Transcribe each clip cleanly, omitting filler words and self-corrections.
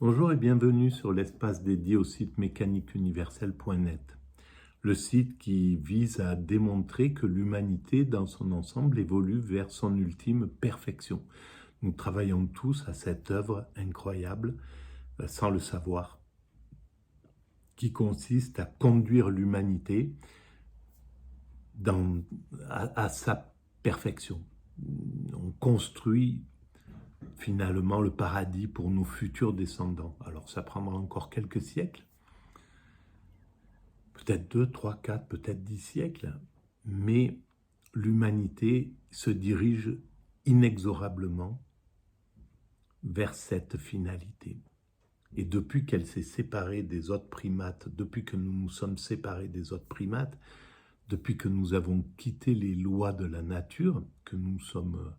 Bonjour et bienvenue sur l'espace dédié au site mécaniqueuniverselle.net, le site qui vise à démontrer que l'humanité dans son ensemble évolue vers son ultime perfection. Nous travaillons tous à cette œuvre incroyable, sans le savoir, qui consiste à conduire l'humanité à sa perfection. On construit finalement le paradis pour nos futurs descendants. Alors ça prendra encore quelques siècles, peut-être 2, 3, 4, peut-être 10 siècles, mais l'humanité se dirige inexorablement vers cette finalité. Et depuis qu'elle s'est séparée des autres primates, depuis que nous nous sommes séparés des autres primates, depuis que nous avons quitté les lois de la nature, que nous sommes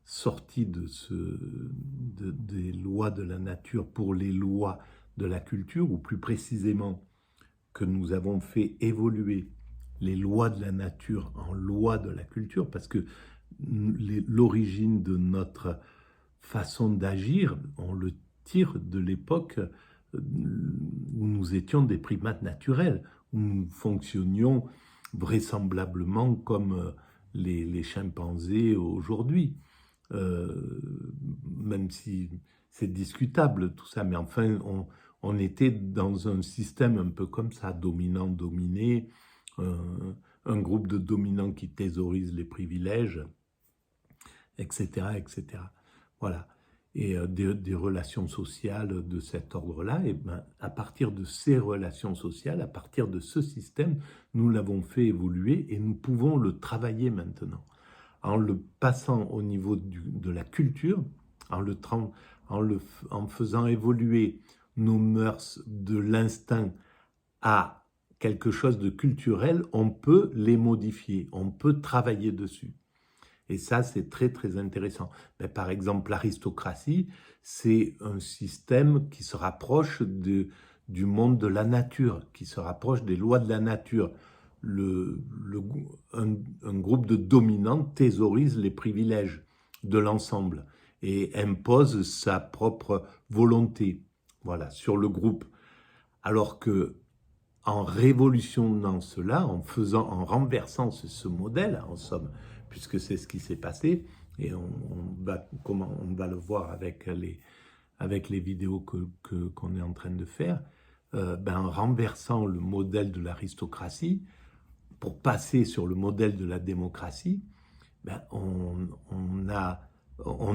sortis des lois de la nature pour les lois de la culture, ou plus précisément que nous avons fait évoluer les lois de la nature en lois de la culture, parce que l'origine de notre façon d'agir, on le tire de l'époque où nous étions des primates naturels, où nous fonctionnions vraisemblablement comme les chimpanzés aujourd'hui. Même si c'est discutable tout ça, mais enfin on était dans un système un peu comme ça, dominant-dominé, un groupe de dominants qui thésaurisent les privilèges, etc. etc. Voilà. Et des relations sociales de cet ordre-là, et ben, à partir de ces relations sociales, à partir de ce système, nous l'avons fait évoluer et nous pouvons le travailler maintenant. En le passant au niveau de la culture, en faisant évoluer nos mœurs de l'instinct à quelque chose de culturel, on peut les modifier, on peut travailler dessus. Et ça, c'est très, très intéressant. Mais par exemple, l'aristocratie, c'est un système qui se rapproche du monde de la nature, qui se rapproche des lois de la nature. Un groupe de dominants thésaurise les privilèges de l'ensemble et impose sa propre volonté, voilà, sur le groupe. Alors que, en révolutionnant cela, en renversant ce modèle, en somme, puisque c'est ce qui s'est passé, et on va le voir avec les vidéos qu'on est en train de faire, en renversant le modèle de l'aristocratie, pour passer sur le modèle de la démocratie, on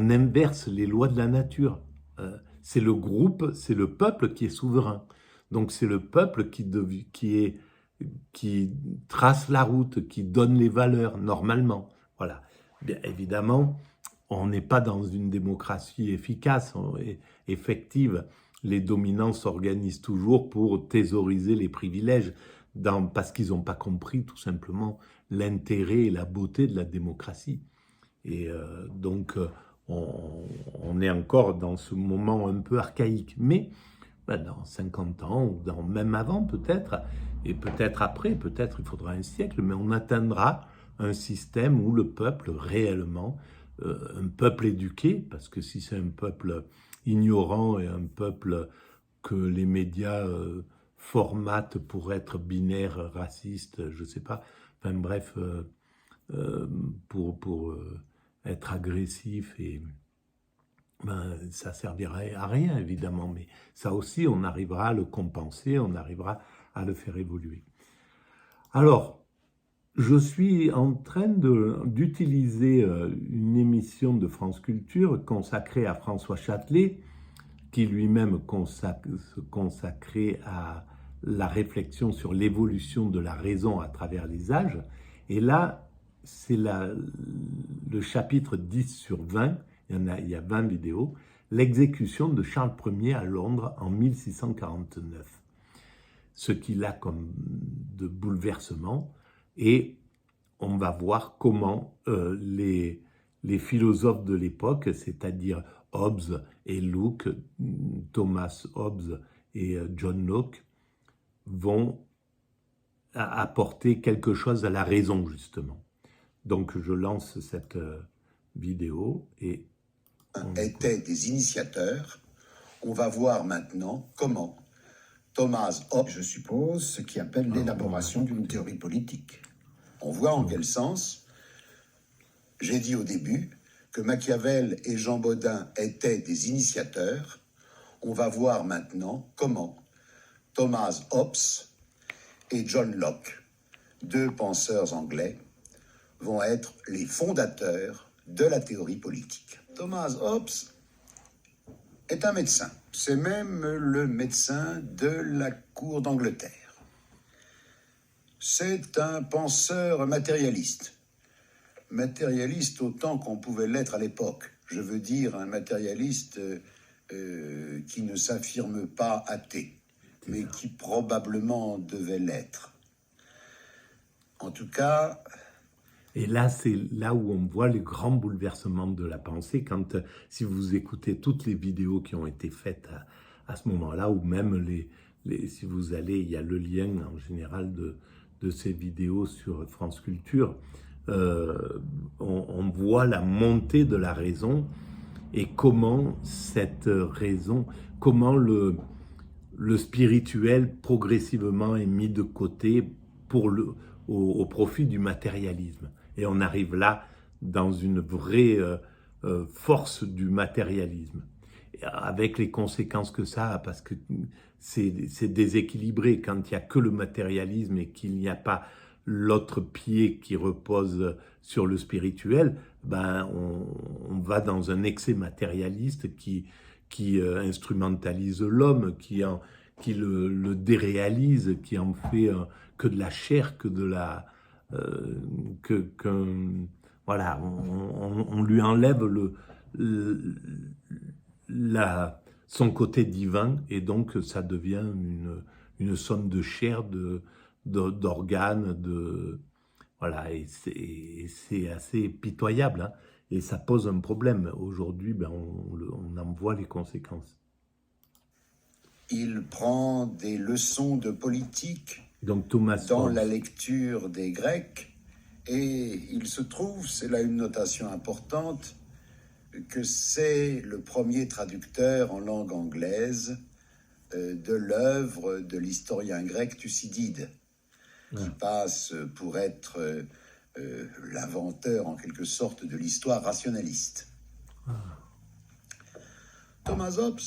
inverse les lois de la nature. C'est le groupe, c'est le peuple qui est souverain. Donc c'est le peuple qui trace la route, qui donne les valeurs normalement. Voilà. Bien évidemment, on n'est pas dans une démocratie efficace, effective. Les dominants s'organisent toujours pour thésauriser les privilèges, parce qu'ils n'ont pas compris tout simplement l'intérêt et la beauté de la démocratie. Et donc, on est encore dans ce moment un peu archaïque. Mais dans 50 ans, ou même avant peut-être, et peut-être après, peut-être il faudra un siècle, mais on atteindra un système où le peuple réellement, un peuple éduqué, parce que si c'est un peuple ignorant et un peuple que les médias formatent pour être binaire, raciste, je ne sais pas, enfin bref, pour être agressif et ça servirait à rien évidemment, mais ça aussi on arrivera à le compenser, on arrivera à le faire évoluer. Alors, je suis en train d'utiliser une émission de France Culture consacrée à François Châtelet, qui lui-même se consacrait à la réflexion sur l'évolution de la raison à travers les âges. Et là, c'est le chapitre 10/20, il y a 20 vidéos, l'exécution de Charles Ier à Londres en 1649. Ce qu'il a comme de bouleversement, et on va voir comment les philosophes de l'époque, c'est-à-dire Hobbes et Locke, Thomas Hobbes et John Locke, vont apporter quelque chose à la raison, justement. Donc je lance cette vidéo et étaient des initiateurs On va voir maintenant comment Thomas Hobbes, je suppose, ce qui appelle l'élaboration d'une théorie politique. On voit en quel sens, j'ai dit au début, que Machiavel et Jean Bodin étaient des initiateurs. On va voir maintenant comment Thomas Hobbes et John Locke, deux penseurs anglais, vont être les fondateurs de la théorie politique. Thomas Hobbes est un médecin. C'est même le médecin de la cour d'Angleterre. C'est un penseur matérialiste. Matérialiste autant qu'on pouvait l'être à l'époque. Je veux dire un matérialiste qui ne s'affirme pas athée, mais qui probablement devait l'être. En tout cas... Et là, c'est là où on voit les grands bouleversements de la pensée. Quand, si vous écoutez toutes les vidéos qui ont été faites à ce moment-là, ou même si vous allez, il y a le lien en général de ces vidéos sur France Culture, on voit la montée de la raison et comment cette raison, comment le spirituel progressivement est mis de côté au profit du matérialisme. Et on arrive là dans une vraie force du matérialisme, avec les conséquences que ça a, parce que c'est déséquilibré quand il n'y a que le matérialisme et qu'il n'y a pas l'autre pied qui repose sur le spirituel, ben on va dans un excès matérialiste qui instrumentalise l'homme, qui le déréalise, qui en fait que de la chair, que de la... voilà, on lui enlève son côté divin, et donc ça devient une somme de chair, d'organes, voilà, et c'est assez pitoyable, hein, et ça pose un problème. Aujourd'hui, ben, on en voit les conséquences. Il prend des leçons de politique donc, Thomas dans Hobbes, la lecture des Grecs, et il se trouve, c'est là une notation importante, que c'est le premier traducteur en langue anglaise de l'œuvre de l'historien grec Thucydide, qui passe pour être l'inventeur en quelque sorte de l'histoire rationaliste. Thomas Hobbes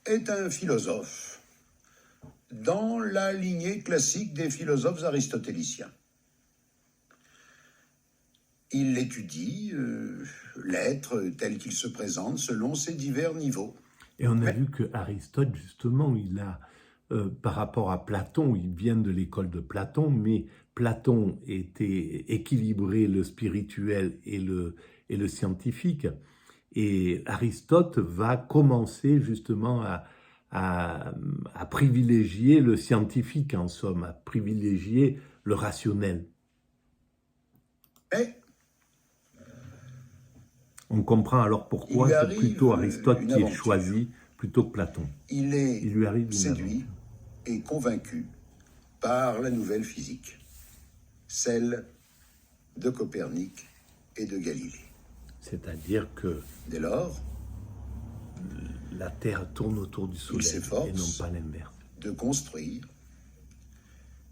est un philosophe dans la lignée classique des philosophes aristotéliciens. Il étudie l'être tel qu'il se présente selon ses divers niveaux. Et on a vu que Aristote, justement, il a, par rapport à Platon, il vient de l'école de Platon, mais Platon était équilibré le spirituel et le scientifique. Et Aristote va commencer justement à privilégier le scientifique, en somme, à privilégier le rationnel. Mais on comprend alors pourquoi c'est plutôt Aristote qui est choisi plutôt que Platon. Il lui arrive séduit et convaincu par la nouvelle physique, celle de Copernic et de Galilée. C'est-à-dire que dès lors, la Terre tourne autour du Soleil et non pas l'inverse. De construire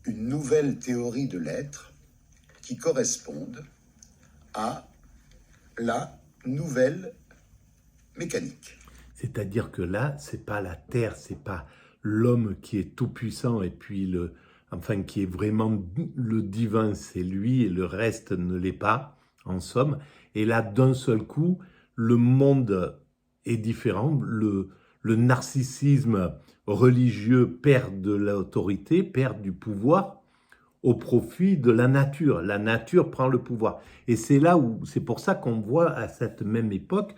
une nouvelle théorie de l'être qui corresponde à la nouvelle mécanique. C'est-à-dire que là, c'est pas la Terre, c'est pas l'homme qui est tout puissant et puis qui est vraiment le divin, c'est lui et le reste ne l'est pas, en somme. Et là, d'un seul coup, le monde est différent. Le narcissisme religieux perd de l'autorité, perd du pouvoir au profit de la nature. La nature prend le pouvoir. Et c'est pour ça qu'on voit à cette même époque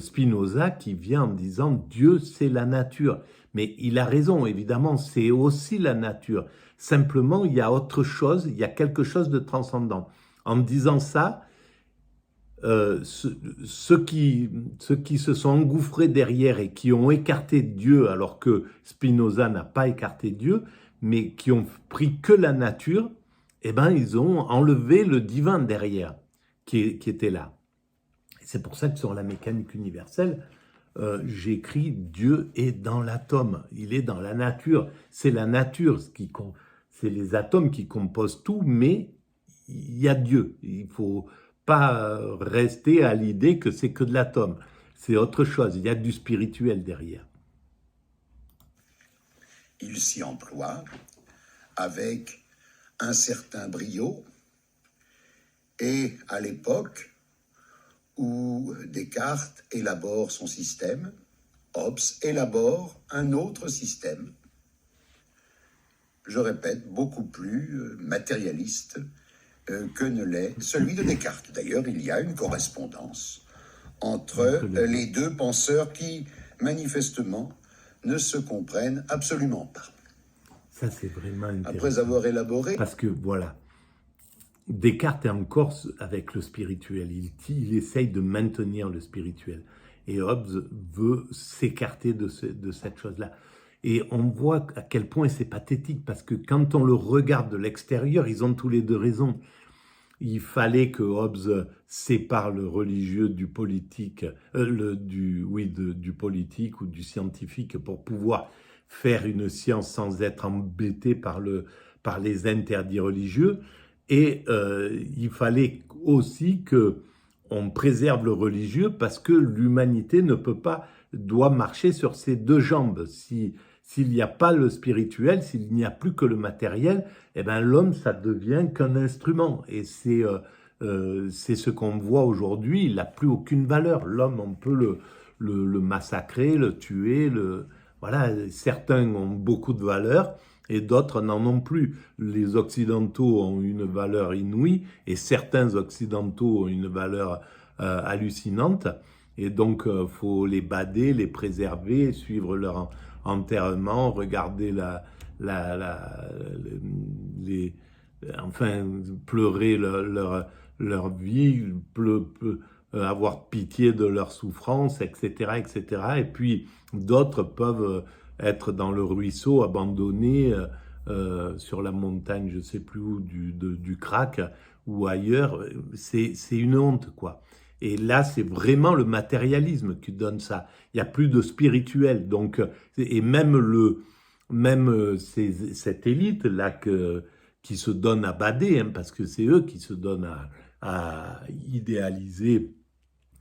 Spinoza qui vient en disant « Dieu, c'est la nature ». Mais il a raison, évidemment, c'est aussi la nature. Simplement, il y a autre chose, il y a quelque chose de transcendant. En disant ça, ceux qui se sont engouffrés derrière et qui ont écarté Dieu, alors que Spinoza n'a pas écarté Dieu, mais qui ont pris que la nature, eh ben, ils ont enlevé le divin derrière, qui était là. C'est pour ça que sur la mécanique universelle, j'écris Dieu est dans l'atome, il est dans la nature. C'est la nature, c'est les atomes qui composent tout, mais il y a Dieu. Il ne faut pas rester à l'idée que c'est que de l'atome. C'est autre chose, il y a du spirituel derrière. Il s'y emploie avec un certain brio, et à l'époque où Descartes élabore son système, Hobbes élabore un autre système, je répète, beaucoup plus matérialiste que ne l'est celui de Descartes. D'ailleurs, il y a une correspondance entre les deux penseurs qui, manifestement, ne se comprennent absolument pas. Ça, c'est vraiment intéressant. Après avoir élaboré... Parce que, voilà, Descartes est encore avec le spirituel. Il essaye de maintenir le spirituel. Et Hobbes veut s'écarter de cette chose-là. Et on voit à quel point c'est pathétique, parce que quand on le regarde de l'extérieur, ils ont tous les deux raison. Il fallait que Hobbes sépare le religieux du politique, du politique ou du scientifique pour pouvoir faire une science sans être embêté par les interdits religieux. Et il fallait aussi qu'on préserve le religieux parce que l'humanité doit marcher sur ses deux jambes. S'il n'y a pas le spirituel, s'il n'y a plus que le matériel, eh ben l'homme, ça devient qu'un instrument. Et c'est ce qu'on voit aujourd'hui, il n'a plus aucune valeur. L'homme, on peut le massacrer, le tuer. Voilà, certains ont beaucoup de valeur et d'autres n'en ont plus. Les Occidentaux ont une valeur inouïe et certains Occidentaux ont une valeur hallucinante. Et donc, faut les bader, les préserver, suivre leur enterrement, regarder enfin, pleurer leur vie, avoir pitié de leur souffrance, etc., etc. Et puis, d'autres peuvent être dans le ruisseau, abandonnés sur la montagne, je ne sais plus où, du Crac ou ailleurs. C'est une honte, quoi. Et là, c'est vraiment le matérialisme qui donne ça. Il n'y a plus de spirituel. Donc, et même cette élite-là qui se donne à bader, hein, parce que c'est eux qui se donnent à idéaliser,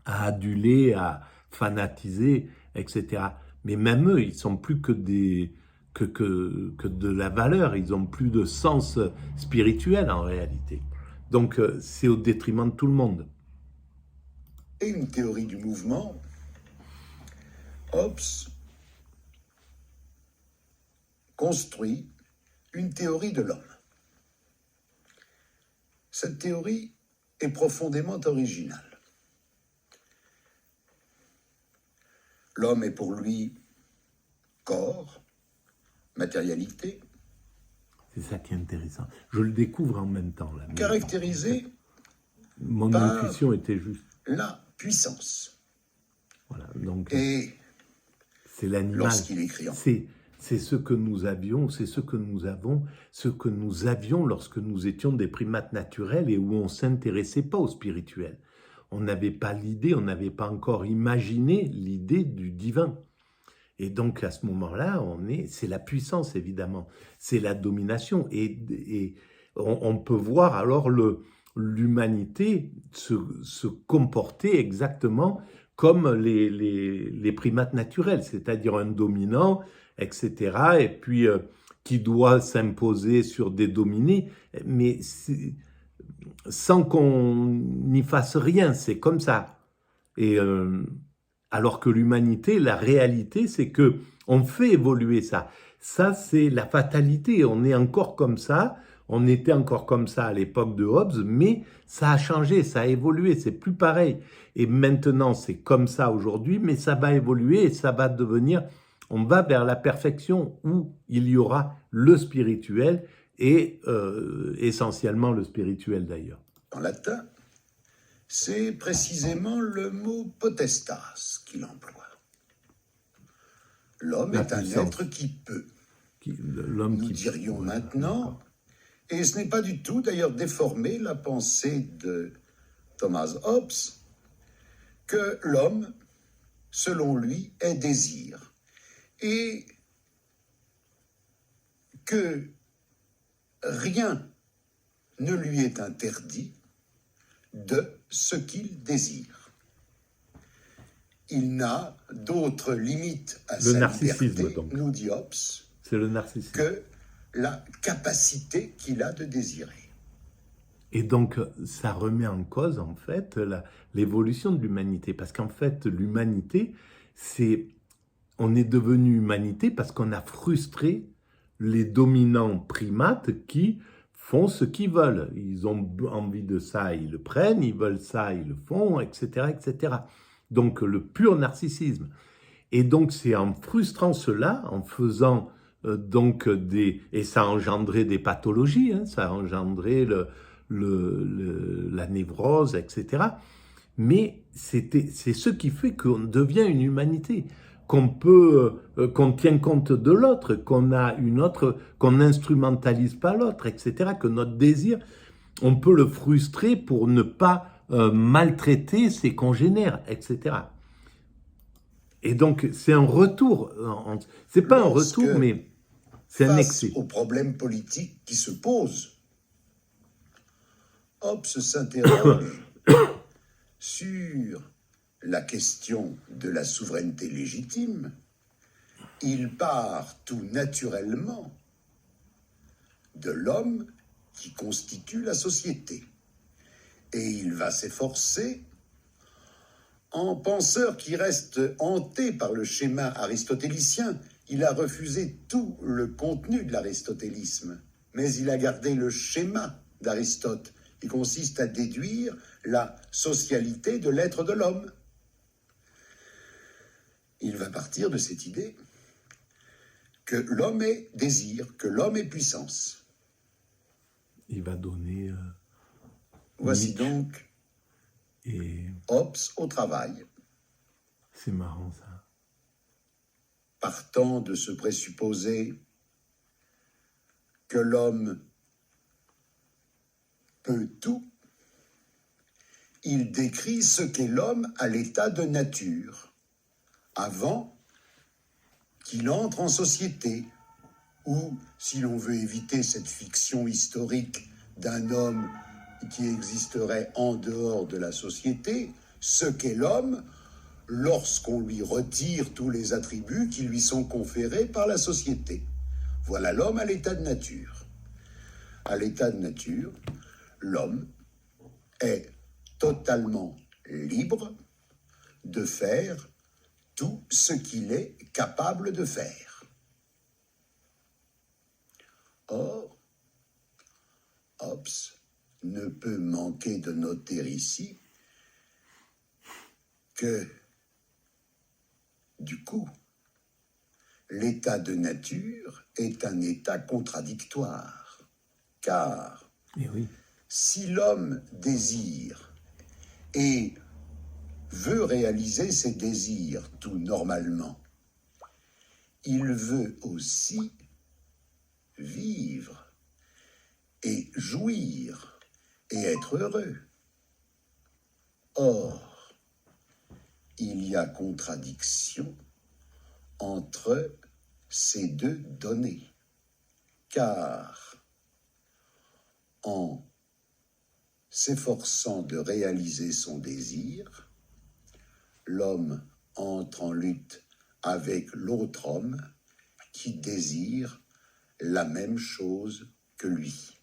à aduler, à fanatiser, etc. Mais même eux, ils sont plus que de la valeur. Ils ont plus de sens spirituel en réalité. Donc, c'est au détriment de tout le monde. Et une théorie du mouvement, Hobbes construit une théorie de l'homme. Cette théorie est profondément originale. L'homme est pour lui corps, matérialité. C'est ça qui est intéressant. Je le découvre en même temps. Là, caractérisé mon intuition était juste. La puissance. Voilà, donc et c'est l'animal. Lorsqu'il écrit c'est ce que nous avions, c'est ce que nous avons, ce que nous avions lorsque nous étions des primates naturels et où on ne s'intéressait pas au spirituel. On n'avait pas l'idée, on n'avait pas encore imaginé l'idée du divin. Et donc à ce moment-là, c'est la puissance évidemment, c'est la domination. Et on peut voir alors l'humanité se comporter exactement comme les primates naturels, c'est-à-dire un dominant, etc., et puis qui doit s'imposer sur des dominés, mais sans qu'on n'y fasse rien, c'est comme ça. Et alors que l'humanité, la réalité, c'est que on fait évoluer ça. Ça, c'est la fatalité. On est encore comme ça. On était encore comme ça à l'époque de Hobbes, mais ça a changé, ça a évolué, c'est plus pareil. Et maintenant, c'est comme ça aujourd'hui, mais ça va évoluer et ça va devenir, on va vers la perfection où il y aura le spirituel et essentiellement le spirituel d'ailleurs. En latin, c'est précisément le mot potestas qu'il emploie. L'homme est un être qui peut. Nous dirions maintenant... Et ce n'est pas du tout, d'ailleurs, déformer la pensée de Thomas Hobbes, que l'homme selon lui, est désir, et que rien ne lui est interdit de ce qu'il désire. Il n'a d'autre limite à sa liberté, donc. nous dit Hobbes, C'est le narcissisme. que la capacité qu'il a de désirer. Et donc, ça remet en cause, en fait, l'évolution de l'humanité. Parce qu'en fait, l'humanité, on est devenu humanité parce qu'on a frustré les dominants primates qui font ce qu'ils veulent. Ils ont envie de ça, ils le prennent, ils veulent ça, ils le font, etc., etc. Donc, le pur narcissisme. Et donc, c'est en frustrant cela, en faisant et ça a engendré des pathologies, hein, ça a engendré la névrose, etc. Mais c'est ce qui fait qu'on devient une humanité, qu'on tient compte de l'autre, qu'on n'instrumentalise pas l'autre, etc. Que notre désir, on peut le frustrer pour ne pas maltraiter ses congénères, etc. Et donc, c'est un retour. C'est pas un retour, mais c'est un excès. Face aux problèmes politiques qui se posent, Hobbes s'interroge sur la question de la souveraineté légitime. Il part tout naturellement de l'homme qui constitue la société. Et il va s'efforcer, en penseur qui reste hanté par le schéma aristotélicien, il a refusé tout le contenu de l'aristotélisme, mais il a gardé le schéma d'Aristote, qui consiste à déduire la socialité de l'être de l'homme. Il va partir de cette idée que l'homme est désir, que l'homme est puissance. Il va donner... Voici Nietzsche donc et Hobbes au travail. c'est marrant ça. Partant de ce présupposé que l'homme peut tout, il décrit ce qu'est l'homme à l'état de nature, avant qu'il entre en société, ou, si l'on veut éviter cette fiction historique d'un homme qui existerait en dehors de la société, ce qu'est l'homme lorsqu'on lui retire tous les attributs qui lui sont conférés par la société. Voilà l'homme à l'état de nature. À l'état de nature, l'homme est totalement libre de faire tout ce qu'il est capable de faire. Or, Hobbes ne peut manquer de noter ici que, du coup, l'état de nature est un état contradictoire, car oui. si l'homme désire et veut réaliser ses désirs tout normalement, il veut aussi vivre et jouir et être heureux. Or, il y a contradiction entre ces deux données, car en s'efforçant de réaliser son désir, l'homme entre en lutte avec l'autre homme qui désire la même chose que lui.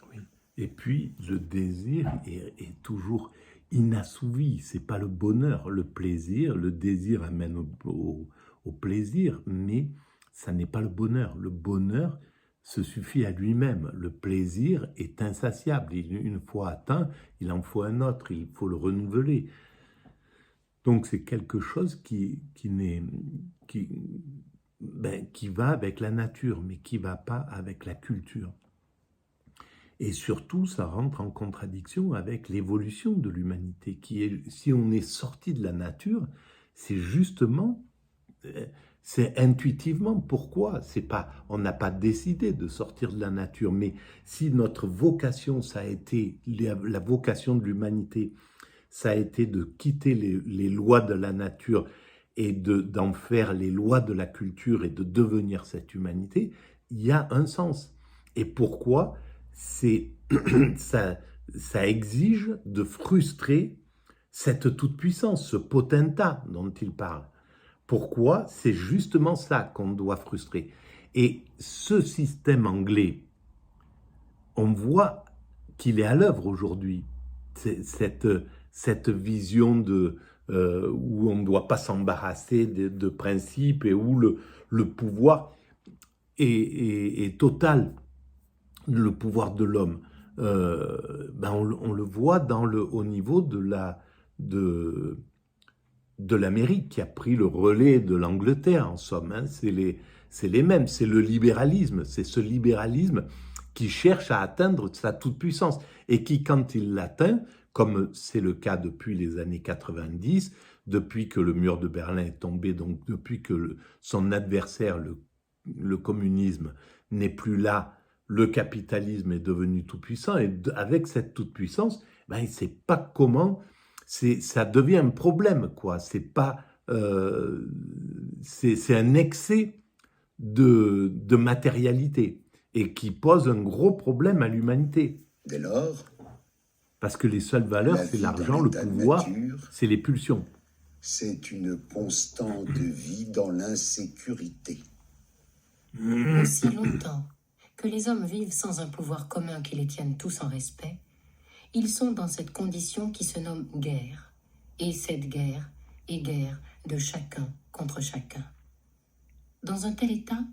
Oui. Et puis, le désir est toujours inassouvi. C'est pas le bonheur, le plaisir. Le désir amène au plaisir, mais ça n'est pas le bonheur. Le bonheur se suffit à lui-même. Le plaisir est insatiable. Une fois atteint, il en faut un autre. Il faut le renouveler. Donc, c'est quelque chose qui va avec la nature, mais qui ne va pas avec la culture. Et surtout, ça rentre en contradiction avec l'évolution de l'humanité, qui est, si on est sorti de la nature, c'est justement, c'est intuitivement. Pourquoi ? On n'a pas décidé de sortir de la nature, mais si notre vocation, ça a été, la vocation de l'humanité, ça a été de quitter les lois de la nature et d'en faire les lois de la culture et de devenir cette humanité, il y a un sens. Et pourquoi? C'est ça exige de frustrer cette toute-puissance, ce potentat dont il parle. Pourquoi? C'est justement ça qu'on doit frustrer. Et ce système anglais, on voit qu'il est à l'œuvre aujourd'hui. Cette vision où on ne doit pas s'embarrasser de principes et où le pouvoir est total, le pouvoir de l'homme. On le voit au niveau de l'Amérique qui a pris le relais de l'Angleterre, en somme. Hein. C'est les mêmes, c'est le libéralisme, c'est ce libéralisme qui cherche à atteindre sa toute-puissance et qui, quand il l'atteint, comme c'est le cas depuis les années 90, depuis que le mur de Berlin est tombé, donc depuis que son adversaire, le communisme, n'est plus là, le capitalisme est devenu tout-puissant, et avec cette toute-puissance, il ne sait pas comment, ça devient un problème, quoi. C'est un excès de matérialité, et qui pose un gros problème à l'humanité. Dès lors, parce que les seules valeurs, c'est l'argent, le pouvoir, c'est les pulsions. C'est une constante de vie dans l'insécurité. Aussi longtemps que les hommes vivent sans un pouvoir commun qui les tienne tous en respect, ils sont dans cette condition qui se nomme guerre. Et cette guerre est guerre de chacun contre chacun. Dans un tel état,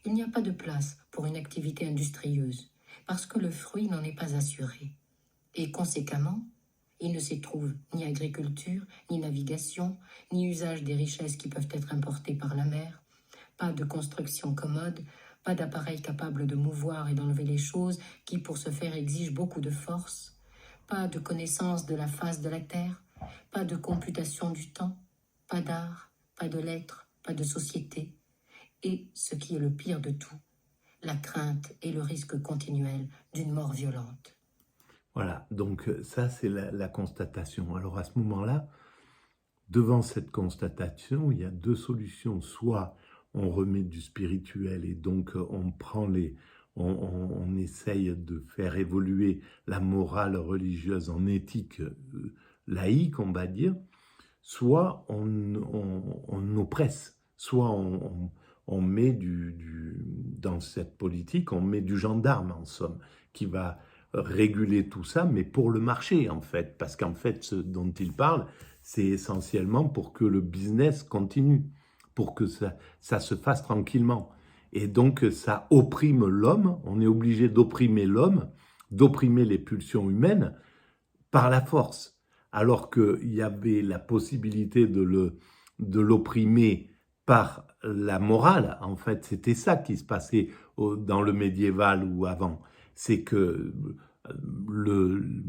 il n'y a pas de place pour une activité industrieuse, parce que le fruit n'en est pas assuré. Et conséquemment, il ne s'y trouve ni agriculture, ni navigation, ni usage des richesses qui peuvent être importées par la mer, pas de construction commode, pas d'appareil capable de mouvoir et d'enlever les choses qui, pour ce faire, exigent beaucoup de force, pas de connaissance de la face de la terre, pas de computation du temps, pas d'art, pas de lettres, pas de société, et, ce qui est le pire de tout, la crainte et le risque continuel d'une mort violente. Voilà, donc ça c'est la constatation. Alors à ce moment-là, devant cette constatation, il y a deux solutions. Soit on remet du spirituel et donc on essaye de faire évoluer la morale religieuse en éthique laïque, on va dire, soit on oppresse, soit on met dans cette politique, on met du gendarme en somme, qui va réguler tout ça, mais pour le marché en fait, parce qu'en fait ce dont il parle, c'est essentiellement pour que le business continue, pour que ça se fasse tranquillement. Et donc ça opprime l'homme, on est obligé d'opprimer l'homme, d'opprimer les pulsions humaines par la force, alors qu'il y avait la possibilité de l'opprimer par la morale. En fait, c'était ça qui se passait dans le médiéval ou avant. C'est que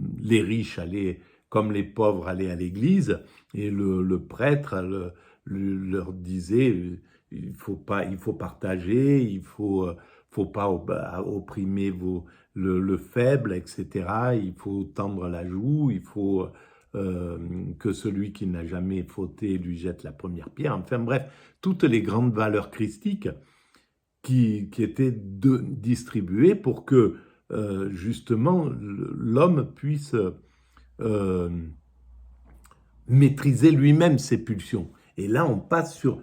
les riches allaient, comme les pauvres, allaient à l'église, et le prêtre leur disait il faut partager, il faut pas opprimer le faible, etc. Il faut tendre la joue, il faut que celui qui n'a jamais fauté lui jette la première pierre. Enfin bref, toutes les grandes valeurs christiques qui étaient distribuées pour que justement l'homme puisse maîtriser lui-même ses pulsions. Et là, on passe sur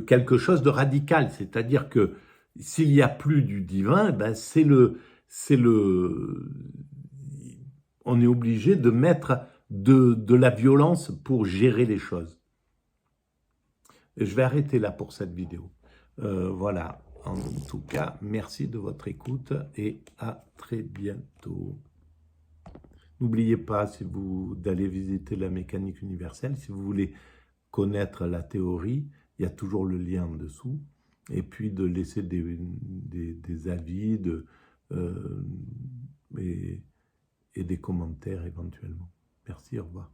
quelque chose de radical, c'est-à-dire que s'il n'y a plus du divin, on est obligé de mettre de la violence pour gérer les choses. Et je vais arrêter là pour cette vidéo. Voilà, en tout cas, merci de votre écoute et à très bientôt. N'oubliez pas d'aller visiter la mécanique universelle. Si vous voulez connaître la théorie, il y a toujours le lien en dessous. Et puis de laisser des avis et des commentaires éventuellement. Merci, au revoir.